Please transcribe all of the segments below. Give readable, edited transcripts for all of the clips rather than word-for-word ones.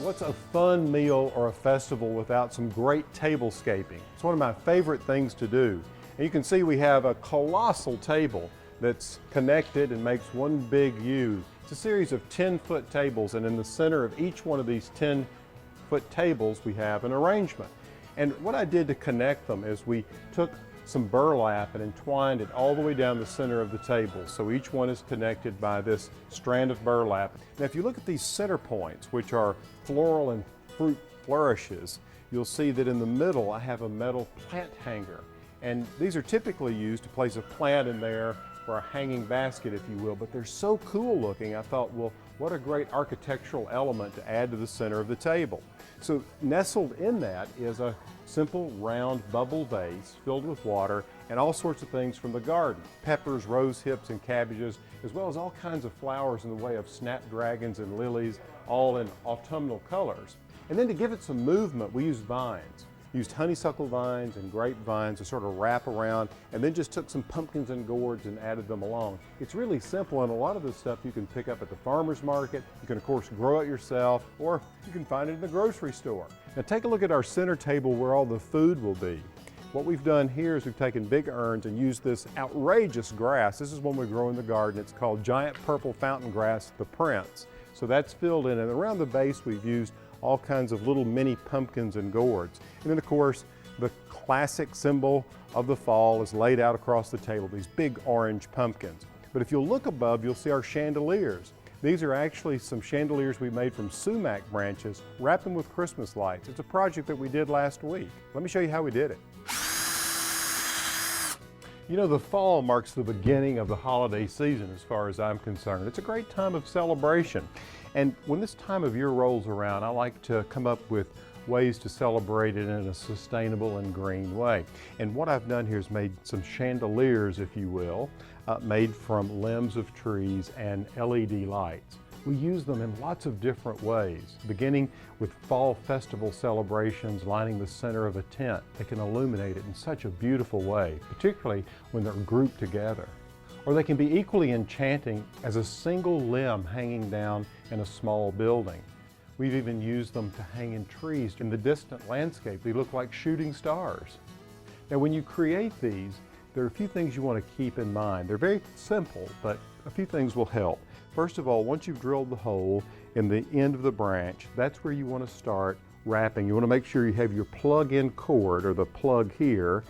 What's a fun meal or a festival without some great tablescaping? It's one of my favorite things to do. And you can see we have a colossal table that's connected and makes one big U. It's a series of 10-foot tables, and in the center of each one of these 10-foot tables we have an arrangement. And what I did to connect them is we took some burlap and entwined it all the way down the center of the table. So each one is connected by this strand of burlap. Now if you look at these center points, which are floral and fruit flourishes, you'll see that in the middle I have a metal plant hanger. And these are typically used to place a plant in there for a hanging basket, if you will, but they're so cool looking, I thought, well, what a great architectural element to add to the center of the table. So nestled in that is a simple round bubble vase filled with water and all sorts of things from the garden. Peppers, rose hips, and cabbages, as well as all kinds of flowers in the way of snapdragons and lilies, all in autumnal colors. And then to give it some movement, we used vines. Used honeysuckle vines and grapevines to sort of wrap around, and then just took some pumpkins and gourds and added them along. It's really simple, and a lot of this stuff you can pick up at the farmer's market. You can of course grow it yourself, or you can find it in the grocery store. Now take a look at our center table where all the food will be. What we've done here is we've taken big urns and used this outrageous grass. This is one we grow in the garden. It's called giant purple fountain grass, the Prince. So that's filled in, and around the base we've used all kinds of little mini pumpkins and gourds. And then of course, the classic symbol of the fall is laid out across the table, these big orange pumpkins. But if you'll look above, you'll see our chandeliers. These are actually some chandeliers we made from sumac branches, wrapped them with Christmas lights. It's a project that we did last week. Let me show you how we did it. You know, the fall marks the beginning of the holiday season as far as I'm concerned. It's a great time of celebration. And when this time of year rolls around, I like to come up with ways to celebrate it in a sustainable and green way. And what I've done here is made some chandeliers, if you will, made from limbs of trees and LED lights. We use them in lots of different ways, beginning with fall festival celebrations lining the center of a tent. They can illuminate it in such a beautiful way, particularly when they're grouped together. Or they can be equally enchanting as a single limb hanging down in a small building. We've even used them to hang in trees in the distant landscape. They look like shooting stars. Now when you create these, there are a few things you want to keep in mind. They're very simple, but a few things will help. First of all, once you've drilled the hole in the end of the branch, that's where you want to start wrapping. You want to make sure you have your plug-in cord, or the plug here.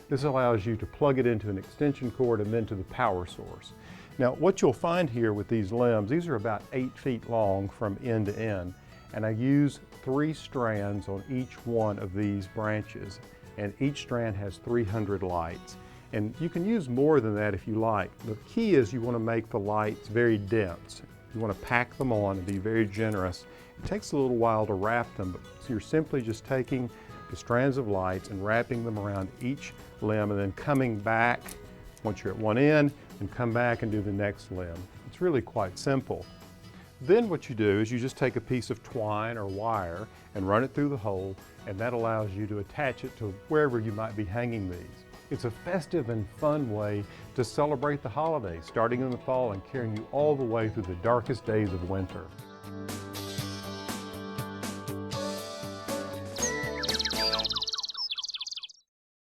This allows you to plug it into an extension cord and then to the power source. Now what you'll find here with these limbs, these are about 8 feet long from end to end, and I use 3 strands on each one of these branches, and each strand has 300 lights. And you can use more than that if you like. The key is you want to make the lights very dense. You want to pack them on and be very generous. It takes a little while to wrap them, so you're simply just taking the strands of lights and wrapping them around each limb and then coming back once you're at one end and come back and do the next limb. It's really quite simple. Then what you do is you just take a piece of twine or wire and run it through the hole, and that allows you to attach it to wherever you might be hanging these. It's a festive and fun way to celebrate the holidays, starting in the fall and carrying you all the way through the darkest days of winter.